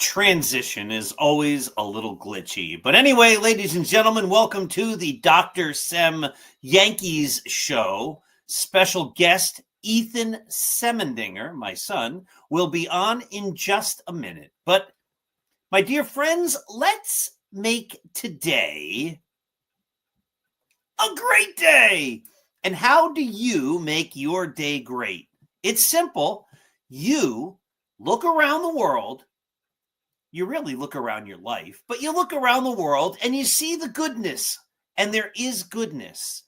transition is always a little glitchy. But anyway, ladies and gentlemen, welcome to the Dr. Sem Yankees show. Special guest Ethan Semendinger, my son, will be on in just a minute. But my dear friends, let's make today a great day. And how do you make your day great? It's simple. You look around the world. You really look around your life, but you look around the world and you see the goodness, and there is goodness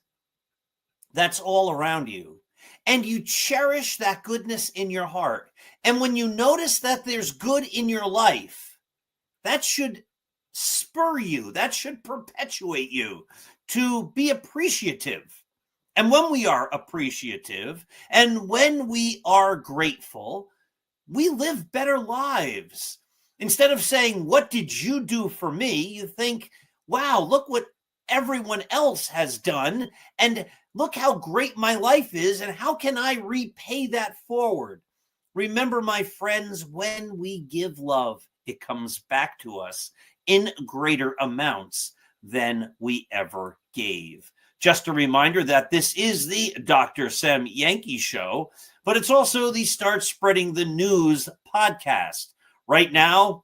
that's all around you. And you cherish that goodness in your heart. And when you notice that there's good in your life, that should spur you, that should perpetuate you to be appreciative. And when we are appreciative and when we are grateful, we live better lives. Instead of saying, what did you do for me? You think, wow, look what everyone else has done. And look how great my life is. And how can I repay that forward? Remember, my friends, when we give love, it comes back to us in greater amounts than we ever gave. Just a reminder that this is the Dr. Sem Yankee show, but it's also the Start Spreading the News podcast. Right now,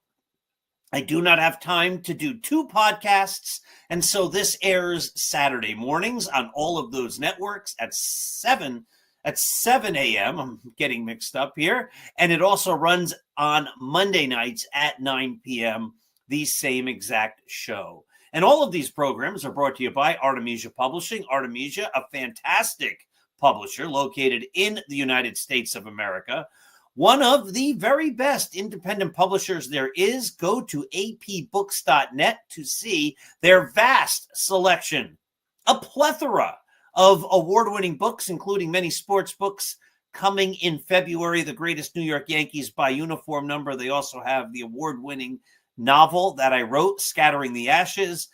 I do not have time to do two podcasts, and so this airs Saturday mornings on all of those networks at 7 a.m. I'm getting mixed up here, and it also runs on Monday nights at 9 p.m., the same exact show. And all of these programs are brought to you by Artemisia Publishing. Artemisia, a fantastic publisher located in the United States of America. One of the very best independent publishers there is. Go to apbooks.net to see their vast selection, a plethora of award-winning books, including many sports books coming in February, The Greatest New York Yankees by Uniform Number. They also have the award-winning novel that I wrote, Scattering the Ashes.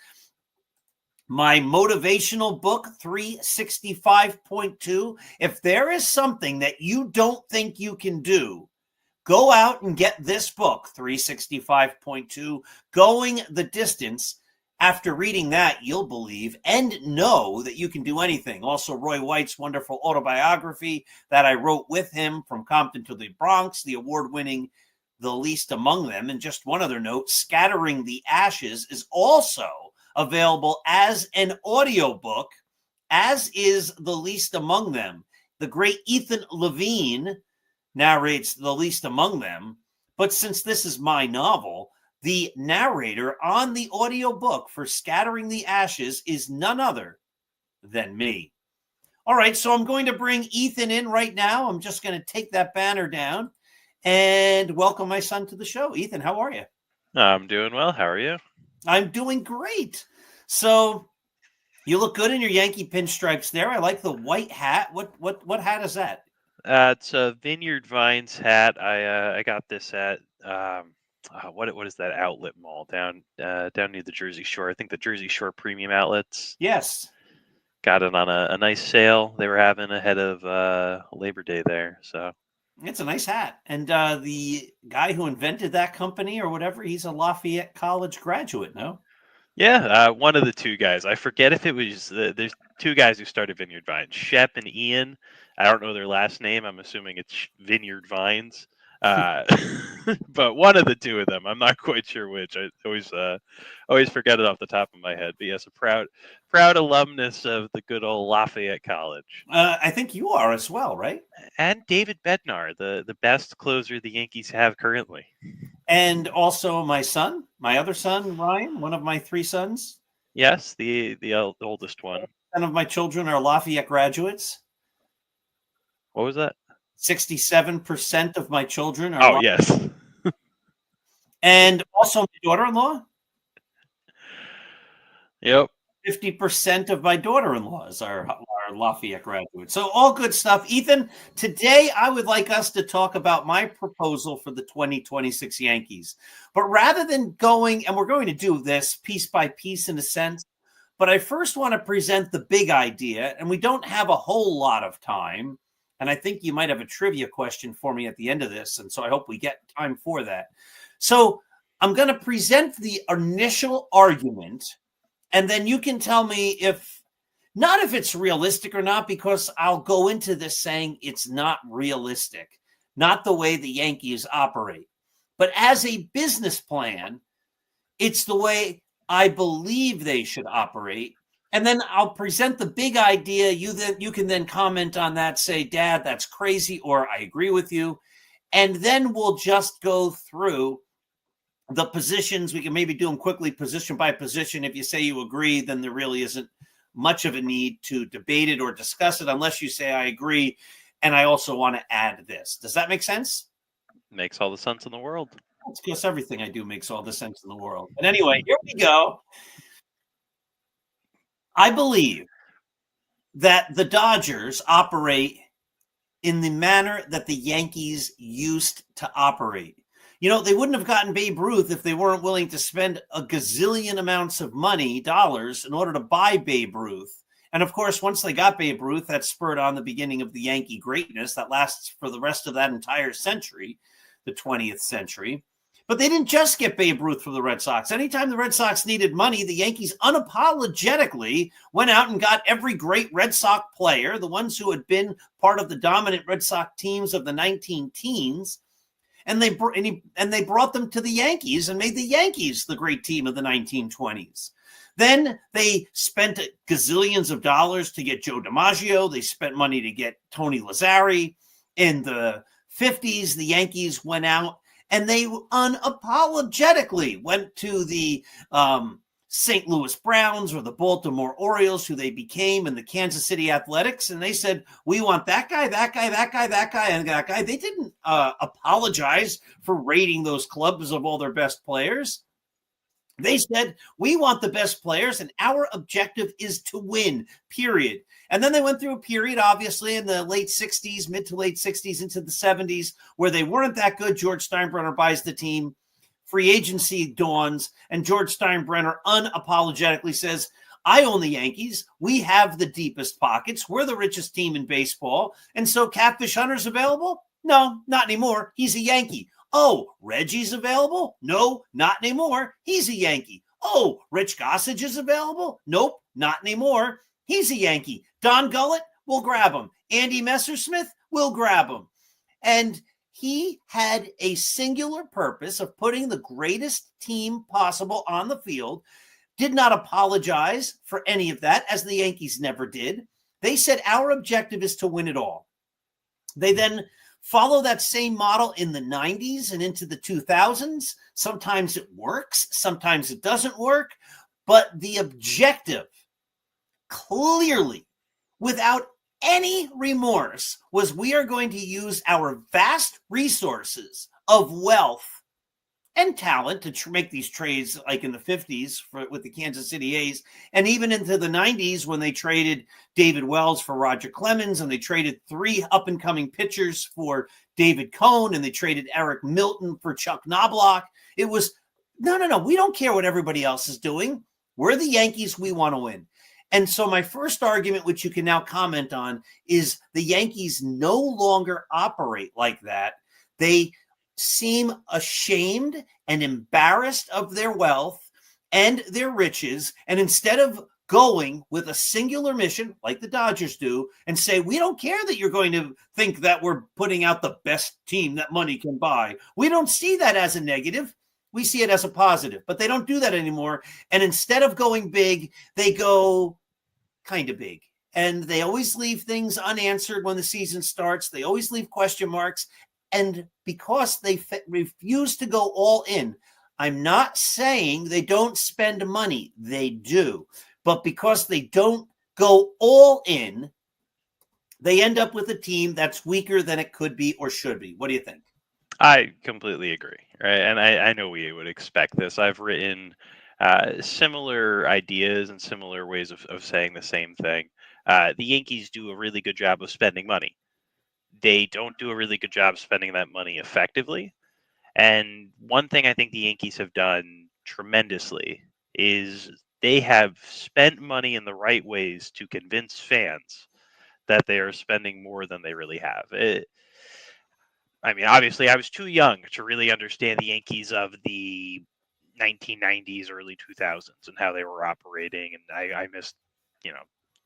My motivational book, 365.2. If there is something that you don't think you can do, go out and get this book, 365.2, Going the Distance. After reading that, you'll believe and know that you can do anything. Also, Roy White's wonderful autobiography that I wrote with him, From Compton to the Bronx, the award-winning The Least Among Them. And just one other note, Scattering the Ashes is also available as an audiobook, as is The Least Among Them. The great Ethan Levine narrates The Least Among Them, but since this is my novel, the narrator on the audiobook for Scattering the Ashes is none other than me. All right, so I'm going to bring Ethan in right now. I'm just going to take that banner down and welcome my son to the show. Ethan, how are you? I'm doing well. How are you? I'm doing great. So you look good in your Yankee pinstripes there. I like the white hat. What hat is that? It's a Vineyard Vines hat. I got this at what is that outlet mall down near the Jersey Shore? I think the Jersey Shore Premium Outlets. Yes. Got it on a nice sale they were having ahead of Labor Day there. So it's a nice hat. And the guy who invented that company or whatever, he's a Lafayette College graduate, no? Yeah, one of the two guys. I forget if it was there's two guys who started Vineyard Vines, Shep and Ian. I don't know their last name. I'm assuming it's Vineyard Vines. But one of the two of them. I'm not quite sure which. I always forget it off the top of my head. But yes, a proud alumnus of the good old Lafayette College. I think you are as well, right? And David Bednar, the best closer the Yankees have currently. And also my other son, Ryan, one of my three sons. Yes, the oldest one. 10 of my children are Lafayette graduates. What was that? 67% of my children are. Oh, yes. And also my daughter-in-law. Yep. 50% of my daughter-in-laws are Lafayette graduates. So all good stuff. Ethan, today I would like us to talk about my proposal for the 2026 Yankees. But rather than going, and we're going to do this piece by piece in a sense, but I first want to present the big idea, and we don't have a whole lot of time. And I think you might have a trivia question for me at the end of this. And so I hope we get time for that. So I'm going to present the initial argument, and then you can tell me if it's realistic or not, because I'll go into this saying it's not realistic, not the way the Yankees operate. But as a business plan, it's the way I believe they should operate. And then I'll present the big idea. You can then comment on that, say, Dad, that's crazy, or I agree with you. And then we'll just go through the positions. We can maybe do them quickly, position by position. If you say you agree, then there really isn't much of a need to debate it or discuss it, unless you say I agree, and I also want to add this. Does that make sense? Makes all the sense in the world. Of course, everything I do makes all the sense in the world. But anyway, here we go. I believe that the Dodgers operate in the manner that the Yankees used to operate. You know, they wouldn't have gotten Babe Ruth if they weren't willing to spend a gazillion amounts of dollars, in order to buy Babe Ruth. And of course, once they got Babe Ruth, that spurred on the beginning of the Yankee greatness that lasts for the rest of that entire century, the 20th century. But they didn't just get Babe Ruth from the Red Sox. Anytime the Red Sox needed money, the Yankees unapologetically went out and got every great Red Sox player, the ones who had been part of the dominant Red Sox teams of the 19 teens, and they brought them to the Yankees and made the Yankees the great team of the 1920s. Then they spent gazillions of dollars to get Joe DiMaggio. They spent money to get Tony Lazzari. In the 50s, the Yankees went out and they unapologetically went to the St. Louis Browns or the Baltimore Orioles, who they became, and the Kansas City Athletics, and they said, we want that guy, that guy, that guy, that guy, and that guy. They didn't apologize for raiding those clubs of all their best players. They said, we want the best players, and our objective is to win, period. And then they went through a period, obviously, in the late 60s, mid to late 60s into the 70s, where they weren't that good. George Steinbrenner buys the team. Free agency dawns, and George Steinbrenner unapologetically says, I own the Yankees. We have the deepest pockets. We're the richest team in baseball. And so Catfish Hunter's available? No, not anymore. He's a Yankee. Oh, Reggie's available? No, not anymore. He's a Yankee. Oh, Rich Gossage is available? Nope, not anymore. He's a Yankee. Don Gullett? We'll grab him. Andy Messersmith? We'll grab him. And he had a singular purpose of putting the greatest team possible on the field, did not apologize for any of that, as the Yankees never did. They said, our objective is to win it all. They then follow that same model in the 90s and into the 2000s. Sometimes it works, sometimes it doesn't work, but the objective, clearly, without any remorse, was we are going to use our vast resources of wealth and talent to make these trades, like in the 50s with the Kansas City A's, and even into the 90s when they traded David Wells for Roger Clemens, and they traded 3 up-and-coming pitchers for David Cohn, and they traded Eric Milton for Chuck Knobloch. It was, no, we don't care what everybody else is doing. We're the Yankees. We want to win. And so my first argument, which you can now comment on, is the Yankees no longer operate like that. They seem ashamed and embarrassed of their wealth and their riches. And instead of going with a singular mission, like the Dodgers do, and say, we don't care that you're going to think that we're putting out the best team that money can buy. We don't see that as a negative. We see it as a positive, but they don't do that anymore. And instead of going big, they go kind of big. And they always leave things unanswered when the season starts. They always leave question marks. And because they refuse to go all in, I'm not saying they don't spend money. They do. But because they don't go all in, they end up with a team that's weaker than it could be or should be. What do you think? I completely agree. Right. And I know we would expect this. I've written similar ideas and similar ways of saying the same thing. The Yankees do a really good job of spending money. They don't do a really good job spending that money effectively. And one thing I think the Yankees have done tremendously is they have spent money in the right ways to convince fans that they are spending more than they really have. I mean, obviously, I was too young to really understand the Yankees of the 1990s, early 2000s, and how they were operating. And I missed, you know,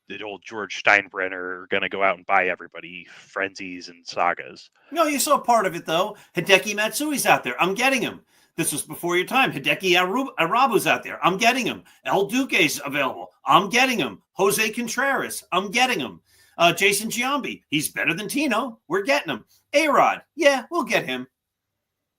the old George Steinbrenner going to go out and buy everybody frenzies and sagas. No, you saw part of it, though. Hideki Matsui's out there. I'm getting him. This was before your time. Hideki Arabu's out there. I'm getting him. El Duque's available. I'm getting him. Jose Contreras. I'm getting him. Jason Giambi. He's better than Tino. We're getting him. A-Rod. Yeah, we'll get him.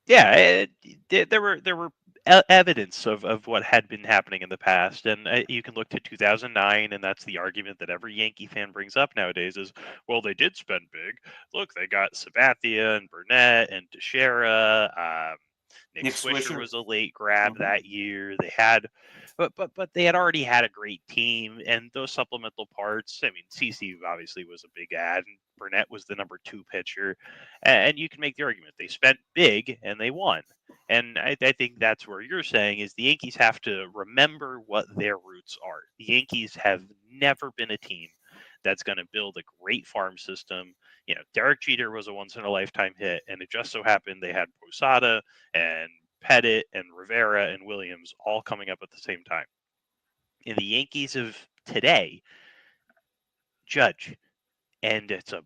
Yeah, there were evidence of what had been happening in the past, and you can look to 2009, and that's the argument that every Yankee fan brings up nowadays is, well, they did spend big. Look, they got Sabathia and Burnett and Teixeira. Nick Swisher was a late grab that year. They had, but they had already had a great team, and those supplemental parts. I mean, CC obviously was a big add, and Burnett was the number 2 pitcher, and you can make the argument they spent big and they won. And I think that's where you're saying is the Yankees have to remember what their roots are. The Yankees have never been a team that's going to build a great farm system. You know, Derek Jeter was a once-in-a-lifetime hit, and it just so happened they had Posada and Pettit and Rivera and Williams all coming up at the same time. In the Yankees of today, Judge, and it's a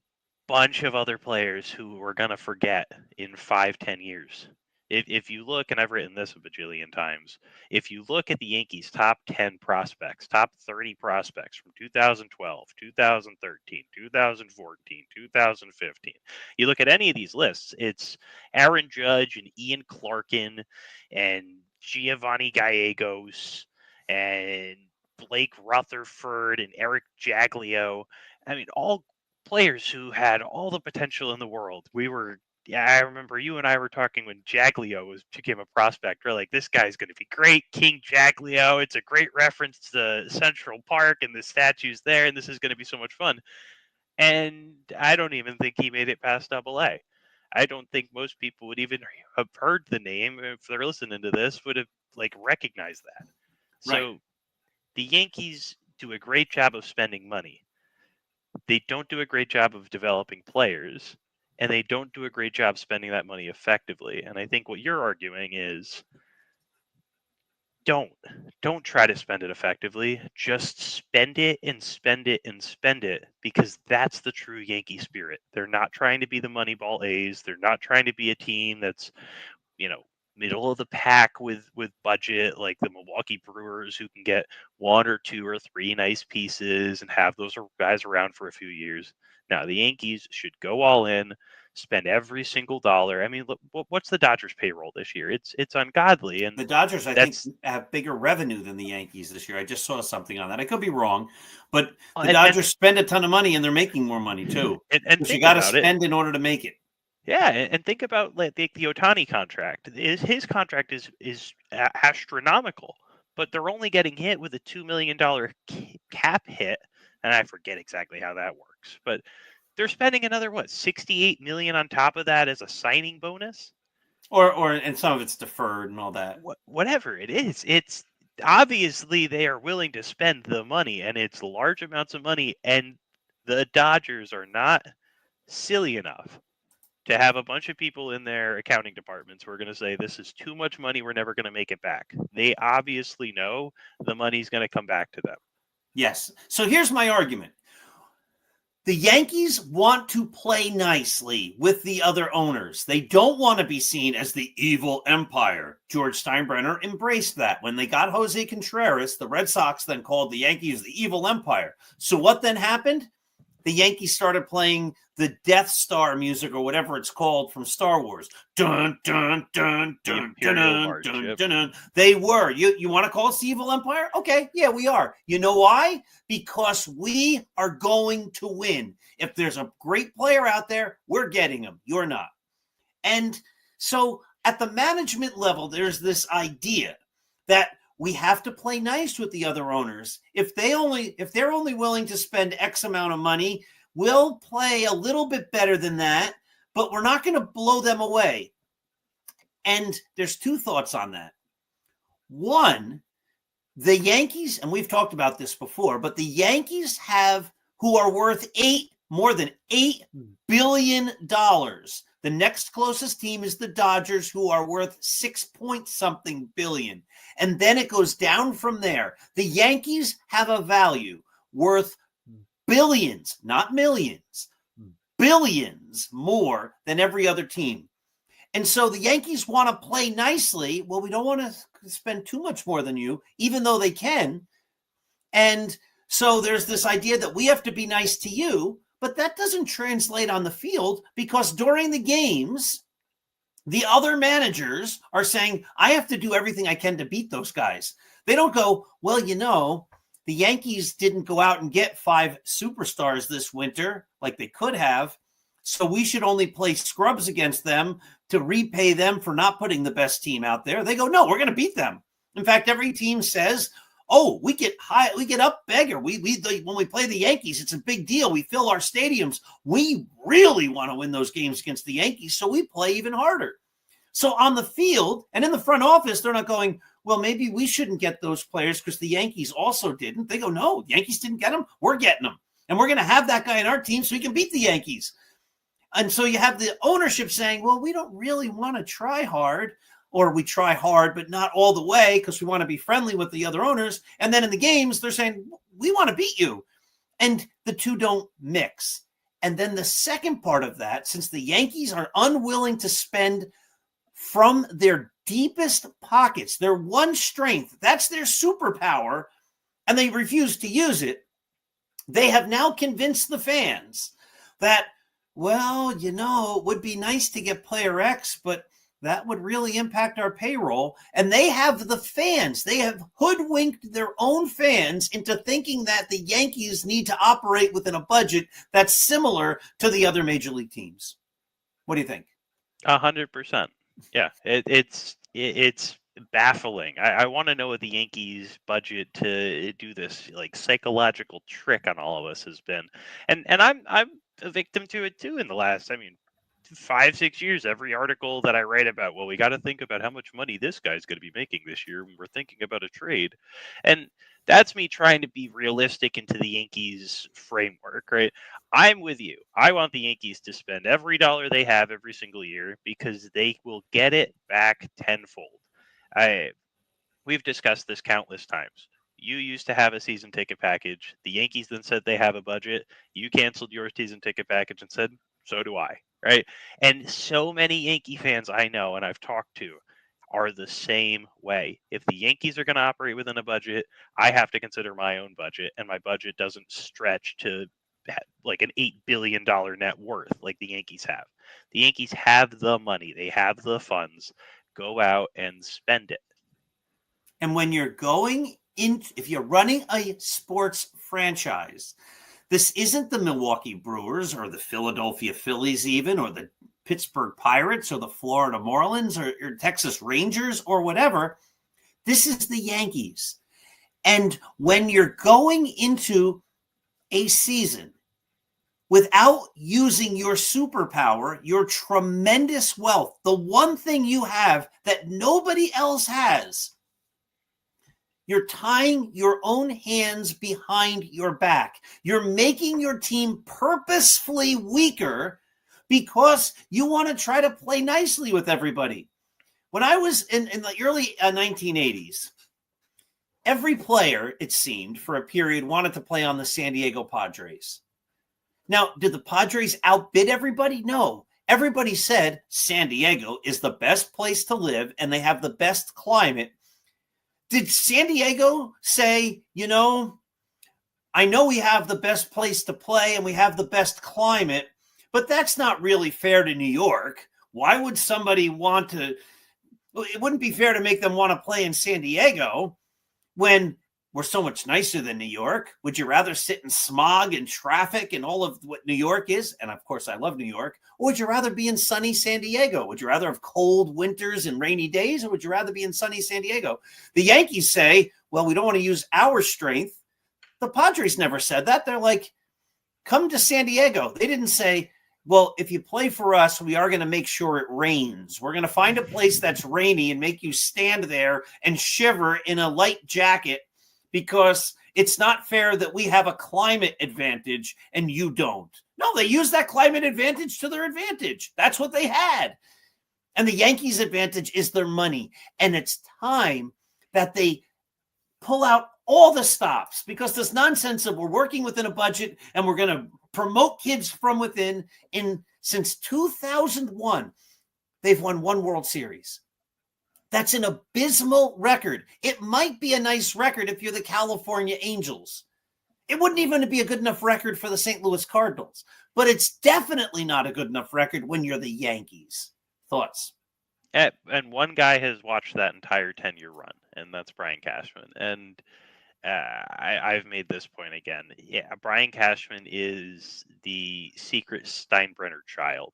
bunch of other players who we're going to forget in 5-10 years. If you look, and I've written this a bajillion times, if you look at the Yankees' top 10 prospects, top 30 prospects from 2012, 2013, 2014, 2015, you look at any of these lists, it's Aaron Judge and Ian Clarkin and Giovanni Gallegos and Blake Rutherford and Eric Jaglio. I mean, all players who had all the potential in the world. I remember you and I were talking when Jaglio became a prospect. We're like, this guy's going to be great. King Jaglio. It's a great reference to Central Park and the statues there, and this is going to be so much fun. And I don't even think he made it past AA. I don't think most people would even have heard the name if they're listening to this, would have recognized that. So the Yankees do a great job of spending money. They don't do a great job of developing players, and they don't do a great job spending that money effectively. And I think what you're arguing is don't try to spend it effectively. Just spend it and spend it and spend it, because that's the true Yankee spirit. They're not trying to be the Moneyball A's. They're not trying to be a team that's, middle of the pack with budget, like the Milwaukee Brewers, who can get 1 or 2 or 3 nice pieces and have those guys around for a few years. Now, the Yankees should go all in, spend every single dollar. I mean, look, what's the Dodgers payroll this year? It's ungodly. And the Dodgers, I think, have bigger revenue than the Yankees this year. I just saw something on that. I could be wrong, but the Dodgers spend a ton of money, and they're making more money too. And you got to spend in order to make it. Yeah, and think about the Ohtani contract. His contract is astronomical, but they're only getting hit with a $2 million cap hit, and I forget exactly how that works. But they're spending another $68 million on top of that as a signing bonus, and some of it's deferred and all that. Whatever it is, it's obviously they are willing to spend the money, and it's large amounts of money, and the Dodgers are not silly enough to have a bunch of people in their accounting departments who are going to say, this is too much money, we're never going to make it back. They obviously know the money's going to come back to them. Yes. So here's my argument. The Yankees want to play nicely with the other owners. They don't want to be seen as the evil empire. George Steinbrenner embraced that. When they got Jose Contreras, the Red Sox then called the Yankees the evil empire. So what then happened? The Yankees started playing the Death Star music, or whatever it's called, from Star Wars. Dun, dun, dun, dun, dun, dun, dun, dun, dun. They were. You want to call us the evil empire? Okay, yeah, we are. You know why? Because we are going to win. If there's a great player out there, we're getting him. You're not. And so at the management level, there's this idea that we have to play nice with the other owners. If they're only willing to spend X amount of money, we'll play a little bit better than that, but we're not going to blow them away. And there's 2 thoughts on that. One, the Yankees, and we've talked about this before, but the Yankees who are worth more than $8 billion. The next closest team is the Dodgers, who are worth 6-point-something billion. And then it goes down from there. The Yankees have a value worth billions, not millions, billions more than every other team. And so the Yankees want to play nicely. Well, we don't want to spend too much more than you, even though they can. And so there's this idea that we have to be nice to you, but that doesn't translate on the field, because during the games, the other managers are saying, I have to do everything I can to beat those guys. They don't go, well, the Yankees didn't go out and get 5 superstars this winter like they could have, so we should only play scrubs against them to repay them for not putting the best team out there. They go, no, we're going to beat them. In fact, every team says, oh, we get up bigger. When we play the Yankees, it's a big deal. We fill our stadiums. We really want to win those games against the Yankees, so we play even harder. So on the field and in the front office, they're not going, well, maybe we shouldn't get those players because the Yankees also didn't. They go, no, the Yankees didn't get them. We're getting them. And we're going to have that guy in our team so he can beat the Yankees. And so you have the ownership saying, well, we don't really want to try hard, or we try hard, but not all the way because we want to be friendly with the other owners. And then in the games, they're saying, we want to beat you. And the two don't mix. And then the second part of that, since the Yankees are unwilling to spend from their deepest pockets, their one strength, that's their superpower, and they refuse to use it, they have now convinced the fans that, well, it would be nice to get player X, but that would really impact our payroll. And they have they have hoodwinked their own fans into thinking that the Yankees need to operate within a budget that's similar to the other major league teams. What do you think? 100%. Yeah, it's baffling. I want to know what the Yankees' budget to do this like psychological trick on all of us has been, and I'm a victim to it too in the last 5-6 years. Every article that I write about, well, we got to think about how much money this guy's going to be making this year when we're thinking about a trade, and that's me trying to be realistic into the Yankees framework, right? I'm with you. I want the Yankees to spend every dollar they have every single year because they will get it back tenfold. We've discussed this countless times. You used to have a season ticket package. The Yankees then said they have a budget. You canceled your season ticket package and said, so do I, right? And so many Yankee fans I know and I've talked to are the same way. If the Yankees are going to operate within a budget, I have to consider my own budget, and my budget doesn't stretch to like an $8 billion net worth like the Yankees have. The Yankees have the money. They have the funds. Go out and spend it. And when you're if you're running a sports franchise, this isn't the Milwaukee Brewers or the Philadelphia Phillies even, or the Pittsburgh Pirates or the Florida Marlins or Texas Rangers or whatever. This is the Yankees. And when you're going into a season without using your superpower, your tremendous wealth, the one thing you have that nobody else has, you're tying your own hands behind your back. You're making your team purposefully weaker because you want to try to play nicely with everybody. When I was in the early 1980s, every player, it seemed, for a period wanted to play on the San Diego Padres. Now, did the Padres outbid everybody? No. Everybody said San Diego is the best place to live and they have the best climate. Did San Diego say, I know we have the best place to play and we have the best climate, but that's not really fair to New York. Why would somebody want to? It wouldn't be fair to make them want to play in San Diego when we're so much nicer than New York. Would you rather sit in smog and traffic and all of what New York is? And of course, I love New York. Or would you rather be in sunny San Diego? Would you rather have cold winters and rainy days? Or would you rather be in sunny San Diego? The Yankees say, well, we don't want to use our strength. The Padres never said that. They're like, come to San Diego. They didn't say, well, if you play for us, we are going to make sure it rains. We're going to find a place that's rainy and make you stand there and shiver in a light jacket because It's not fair that we have a climate advantage and you don't. No, they use that climate advantage to their advantage. That's what they had. And the Yankees' advantage is their money. And it's time that they pull out all the stops, because this nonsense of we're working within a budget and we're going to promote kids from within. Since 2001, they've won one World Series. That's an abysmal record. It might be a nice record if you're the California Angels. It wouldn't even be a good enough record for the St. Louis Cardinals, but it's definitely not a good enough record when you're the Yankees. Thoughts? And one guy has watched that entire 10-year run, and that's Brian Cashman. And I've made this point again. Yeah, Brian Cashman is the secret Steinbrenner child.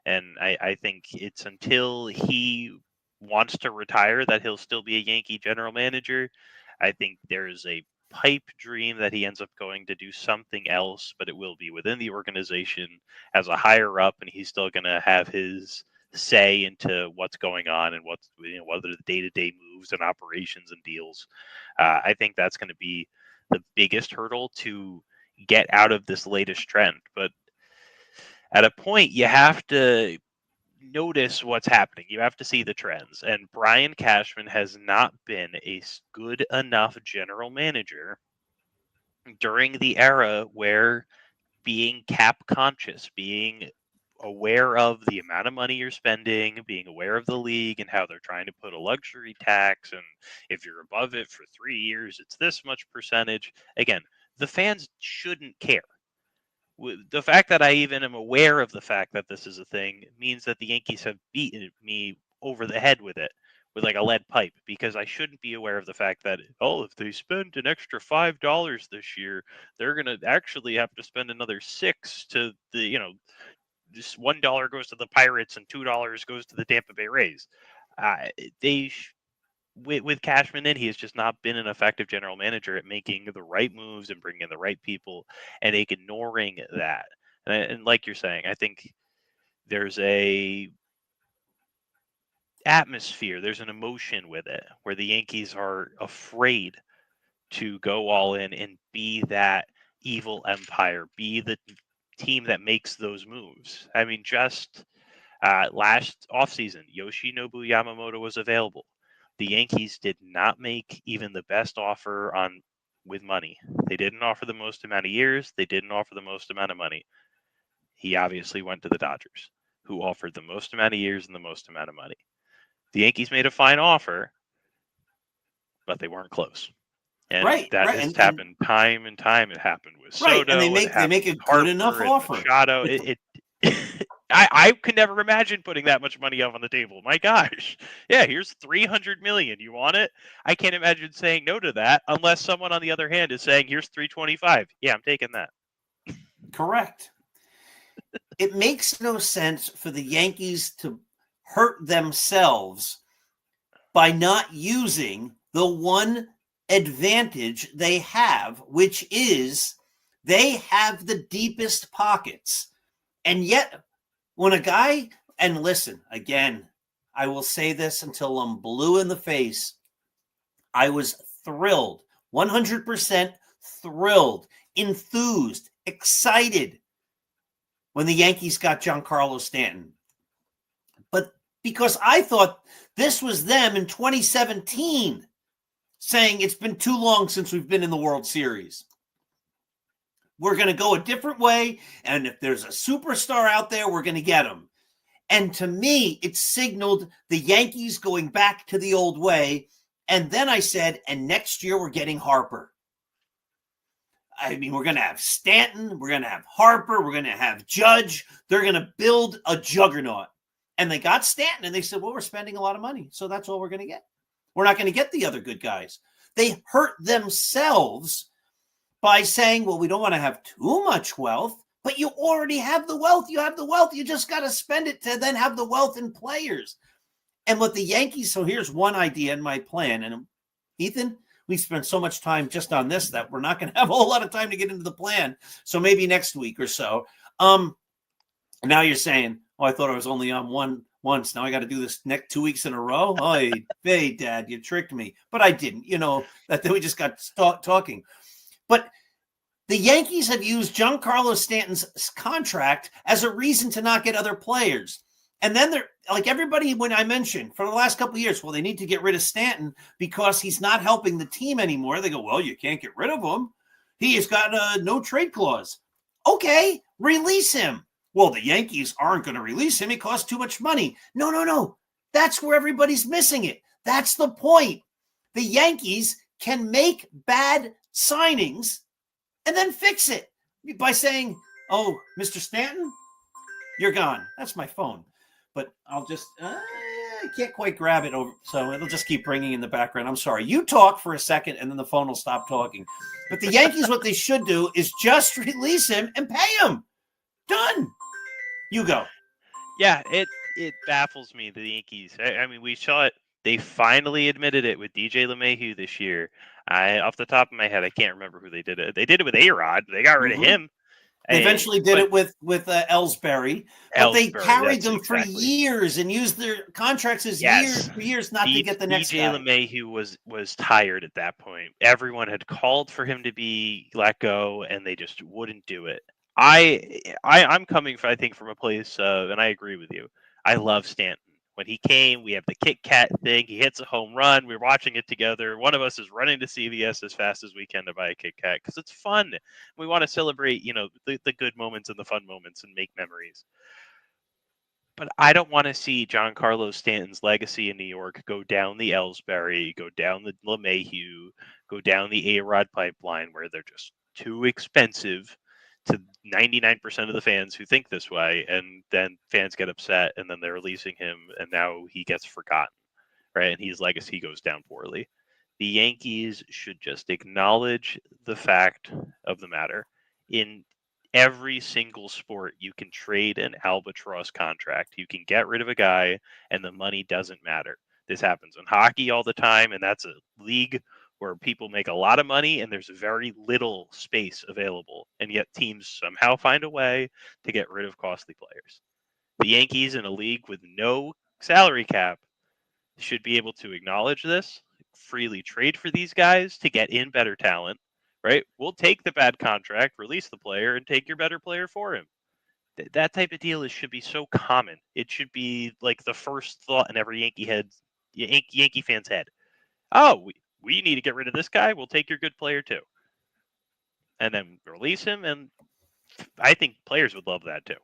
And I think it's until he wants to retire that he'll still be a Yankee general manager. I think there's a pipe dream that he ends up going to do something else, but it will be within the organization as a higher up, and he's still going to have his say into what's going on and what's, what are the day-to-day moves and operations and deals. I think that's going to be the biggest hurdle to get out of this latest trend. But at a point, you have to notice what's happening. You have to see the trends. And Brian Cashman has not been a good enough general manager during the era where being cap conscious, being aware of the amount of money you're spending, being aware of the league and how they're trying to put a luxury tax, and if you're above it for 3 years, it's this much percentage. Again, the fans shouldn't care. The fact that I even am aware of the fact that this is a thing means that the Yankees have beaten me over the head with it, with like a lead pipe, because I shouldn't be aware of the fact that, if they spend an extra $5 this year, they're going to actually have to spend another $6 to the, just $1 goes to the Pirates and $2 goes to the Tampa Bay Rays. With Cashman in, he has just not been an effective general manager at making the right moves and bringing in the right people and ignoring that. And like you're saying, I think there's a atmosphere, there's an emotion with it where the Yankees are afraid to go all in and be that evil empire, be the team that makes those moves. I mean, just last offseason, Yoshinobu Yamamoto was available. The Yankees did not make even the best offer with money. They didn't offer the most amount of years. They didn't offer the most amount of money. He obviously went to the Dodgers, who offered the most amount of years and the most amount of money. The Yankees made a fine offer, but they weren't close. And that has happened time and time. It happened with Soto. And they make a good enough offer. Machado. I could never imagine putting that much money up on the table. My gosh. Yeah, here's $300 million. You want it? I can't imagine saying no to that unless someone on the other hand is saying, here's $325. Yeah, I'm taking that. Correct. It makes no sense for the Yankees to hurt themselves by not using the one advantage they have, which is they have the deepest pockets. And yet, when a guy, and listen, again, I will say this until I'm blue in the face, I was thrilled, 100% thrilled, enthused, excited when the Yankees got Giancarlo Stanton. But because I thought this was them in 2017 saying it's been too long since we've been in the World Series. We're going to go a different way, and if there's a superstar out there, we're going to get him. And to me, it signaled the Yankees going back to the old way. And then I said, and next year we're getting Harper. I mean, we're going to have Stanton, we're going to have Harper, we're going to have Judge. They're going to build a juggernaut. And they got Stanton, and they said, well, we're spending a lot of money, so that's all we're going to get. We're not going to get the other good guys. They hurt themselves by saying, well, we don't want to have too much wealth, but you already have the wealth. You have the wealth. You just got to spend it to then have the wealth in players. And what the Yankees, so here's one idea in my plan. And Ethan, we spent so much time just on this that we're not going to have a whole lot of time to get into the plan. So maybe next week or so. Now you're saying, oh, I thought I was only on one once. Now I got to do this next 2 weeks in a row. Oh, hey, Dad, you tricked me. But I didn't, that we just got talking. But the Yankees have used Giancarlo Stanton's contract as a reason to not get other players. And then they're like everybody when I mentioned for the last couple of years, well, they need to get rid of Stanton because he's not helping the team anymore. They go, well, you can't get rid of him. He has got a no trade clause. Okay, release him. Well, the Yankees aren't going to release him. It costs too much money. No. That's where everybody's missing it. That's the point. The Yankees can make bad signings and then fix it by saying, oh, Mr. Stanton, you're gone. That's my phone. But I'll just, I can't quite grab it over. So it'll just keep ringing in the background. I'm sorry. You talk for a second and then the phone will stop talking. But the Yankees, what they should do is just release him and pay him. Done. You go. Yeah, it baffles me, the Yankees. I mean, we saw it. They finally admitted it with DJ LeMahieu this year. Off the top of my head, I can't remember who they did it. They did it with A-Rod. They got rid of him. They eventually did it with Ellsbury, but they carried them for years and used their contracts as years not to get the next guy. DJ LeMahieu was tired at that point. Everyone had called for him to be let go, and they just wouldn't do it. I'm coming, I think, from a place of, and I agree with you. I love Stanton. When he came, we have the Kit Kat thing. He hits a home run. We're watching it together. One of us is running to CVS as fast as we can to buy a Kit Kat because it's fun. We want to celebrate, the good moments and the fun moments and make memories. But I don't want to see Giancarlo Stanton's legacy in New York go down the Ellsbury, go down the LeMahieu, go down the A-Rod pipeline where they're just too expensive to 99% of the fans who think this way, and then fans get upset, and then they're releasing him, and now he gets forgotten, right? And his legacy goes down poorly. The Yankees should just acknowledge the fact of the matter. In every single sport, you can trade an albatross contract. You can get rid of a guy, and the money doesn't matter. This happens in hockey all the time, and that's a league where people make a lot of money and there's very little space available. And yet teams somehow find a way to get rid of costly players. The Yankees, in a league with no salary cap, should be able to acknowledge this, freely trade for these guys to get in better talent, right? We'll take the bad contract, release the player, and take your better player for him. That type of deal should be so common. It should be like the first thought in every Yankee fan's head. Oh, we need to get rid of this guy. We'll take your good player too. And then release him. And I think players would love that too.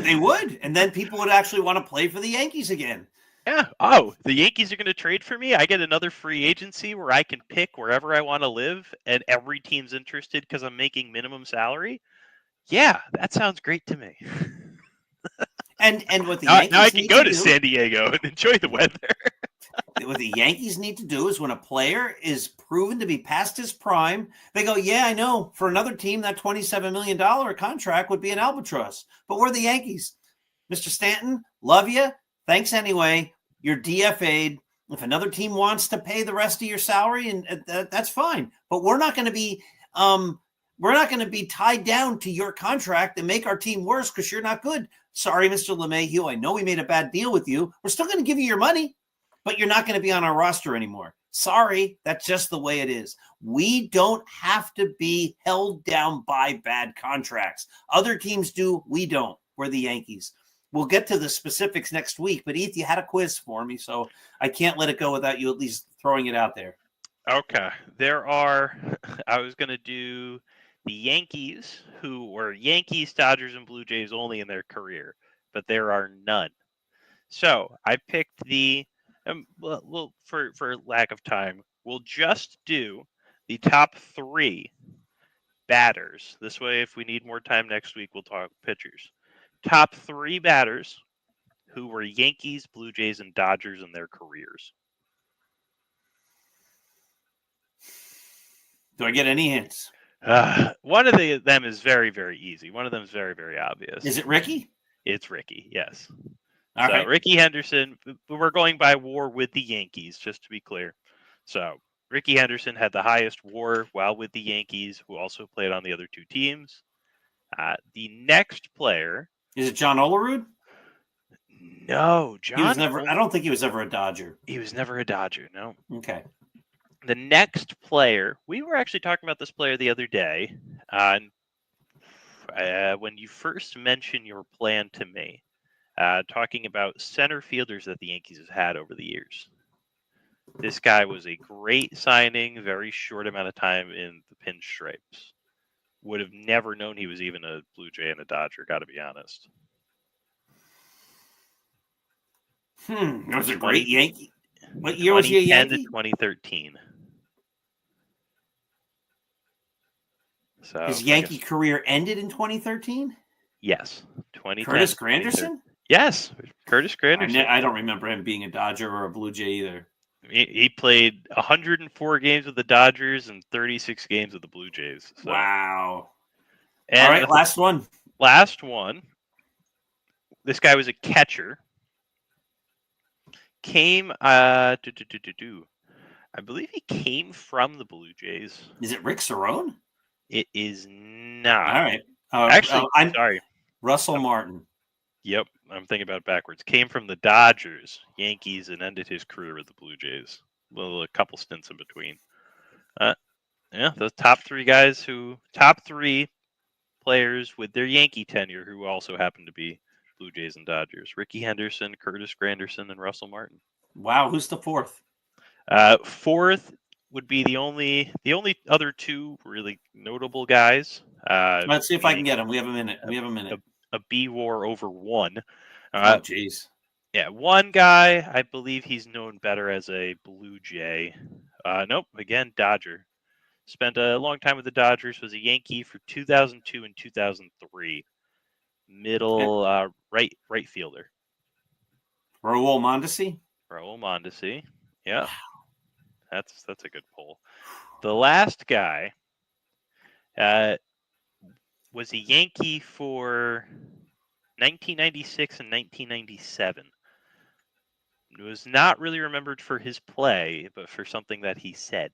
They would. And then people would actually want to play for the Yankees again. Yeah. Oh, the Yankees are going to trade for me. I get another free agency where I can pick wherever I want to live and every team's interested because I'm making minimum salary. Yeah, that sounds great to me. And what the Yankees now I can go to San Diego and enjoy the weather. What the Yankees need to do is when a player is proven to be past his prime, they go, yeah, I know. For another team, that $27 million contract would be an albatross. But we're the Yankees. Mr. Stanton, love you. Thanks anyway. You're DFA'd. If another team wants to pay the rest of your salary, and that's fine. But we're not going to be tied down to your contract and make our team worse because you're not good. Sorry, Mr. LeMahieu. I know we made a bad deal with you. We're still going to give you your money, but you're not going to be on our roster anymore. Sorry, that's just the way it is. We don't have to be held down by bad contracts. Other teams do. We don't. We're the Yankees. We'll get to the specifics next week, but Eth, you had a quiz for me, so I can't let it go without you at least throwing it out there. Okay. I was going to do the Yankees, who were Yankees, Dodgers, and Blue Jays only in their career, but there are none. So I picked for lack of time, we'll just do the top 3 batters. This way, if we need more time next week, we'll talk pitchers. Top 3 batters who were Yankees, Blue Jays, and Dodgers in their careers. Do I get any hints? One of them is very, very easy. One of them is very, very obvious. Is it Ricky? It's Ricky, yes. All right. Ricky Henderson, we're going by WAR with the Yankees, just to be clear. So Ricky Henderson had the highest WAR while with the Yankees, who also played on the other 2 teams. The next player... Is it John Olerud? No, John. He was never. I don't think he was ever a Dodger. He was never a Dodger, no. Okay. The next player, we were actually talking about this player the other day, when you first mentioned your plan to me, talking about center fielders that the Yankees have had over the years. This guy was a great signing, very short amount of time in the pinstripes. Would have never known he was even a Blue Jay and a Dodger, got to be honest. That was a great Yankee. What year was he a 2010 to Yankee? 2013. So His Yankee career ended in 2013? Yes. 2010. Curtis Granderson? Yes. Curtis Granderson. I don't remember him being a Dodger or a Blue Jay either. He played 104 games with the Dodgers and 36 games with the Blue Jays. So. Wow. And all right, last one. Last one. This guy was a catcher. Came, I believe he came from the Blue Jays. Is it Rick Cerrone? It is not. All right. Actually, sorry. Russell Martin. Yep, I'm thinking about it backwards. Came from the Dodgers, Yankees, and ended his career with the Blue Jays. Well, a couple stints in between. Yeah, the top three players with their Yankee tenure who also happen to be Blue Jays and Dodgers. Ricky Henderson, Curtis Granderson, and Russell Martin. Wow, who's the fourth? Fourth would be the only other two really notable guys. Let's see if I can get them. We have a minute. A B WAR over one. Oh, jeez. Yeah, one guy, I believe he's known better as a Blue Jay. Nope, again, Dodger. Spent a long time with the Dodgers, was a Yankee for 2002 and 2003. Middle right fielder. Raul Mondesi? Raul Mondesi. Yeah. That's a good poll. The last guy was a Yankee for 1996 and 1997. It was not really remembered for his play, but for something that he said.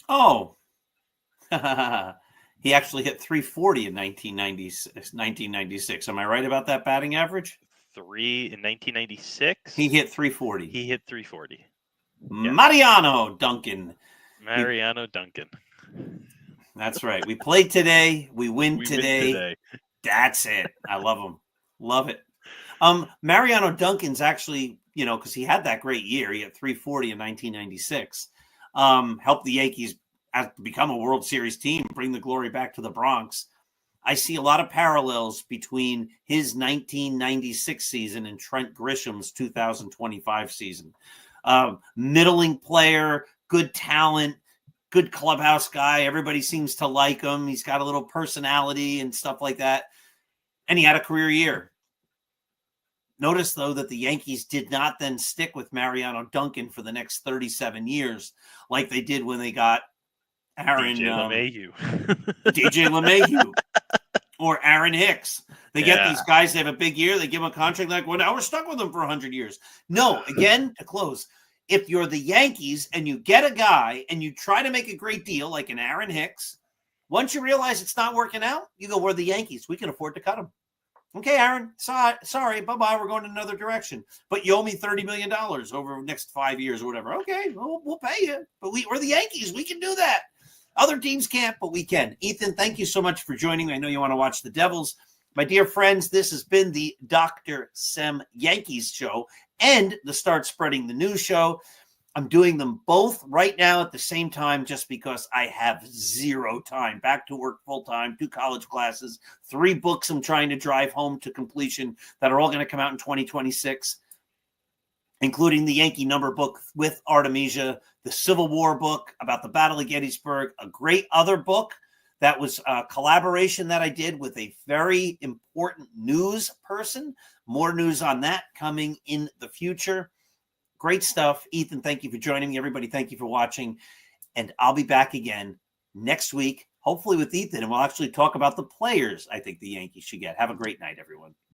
Oh. He actually hit 340 in 1996. Am I right about that batting average? In 1996? He hit 340. He hit 340. Yes. Mariano Duncan. That's right. We played today. We win today. That's it. I love him. Love it. Mariano Duncan's actually, because he had that great year. He had 340 in 1996. Helped the Yankees become a World Series team, bring the glory back to the Bronx. I see a lot of parallels between his 1996 season and Trent Grisham's 2025 season. Middling player, good talent, good clubhouse guy. Everybody seems to like him. He's got a little personality and stuff like that. And he had a career year. Notice, though, that the Yankees did not then stick with Mariano Duncan for the next 37 years like they did when they got DJ LeMahieu or Aaron Hicks. They get these guys, they have a big year, they give them a contract like, well, now we're stuck with them for 100 years. No, again, to close, if you're the Yankees and you get a guy and you try to make a great deal like an Aaron Hicks, once you realize it's not working out, you go, we're the Yankees. We can afford to cut him. Okay, Aaron, sorry, bye-bye. We're going in another direction. But you owe me $30 million over the next 5 years or whatever. Okay, we'll pay you. But we're the Yankees. We can do that. Other teams can't, but we can. Ethan, thank you so much for joining me. I know you want to watch the Devils. My dear friends, this has been the Dr. Sem Yankees show and the Start Spreading the News show. I'm doing them both right now at the same time just because I have zero time. Back to work full-time, 2 college classes, 3 books I'm trying to drive home to completion that are all going to come out in 2026, including the Yankee number book with Artemisia, the Civil War book about the Battle of Gettysburg, a great other book that was a collaboration that I did with a very important news person. More news on that coming in the future. Great stuff. Ethan, thank you for joining me. Everybody, thank you for watching. And I'll be back again next week, hopefully with Ethan, and we'll actually talk about the players I think the Yankees should get. Have a great night, everyone.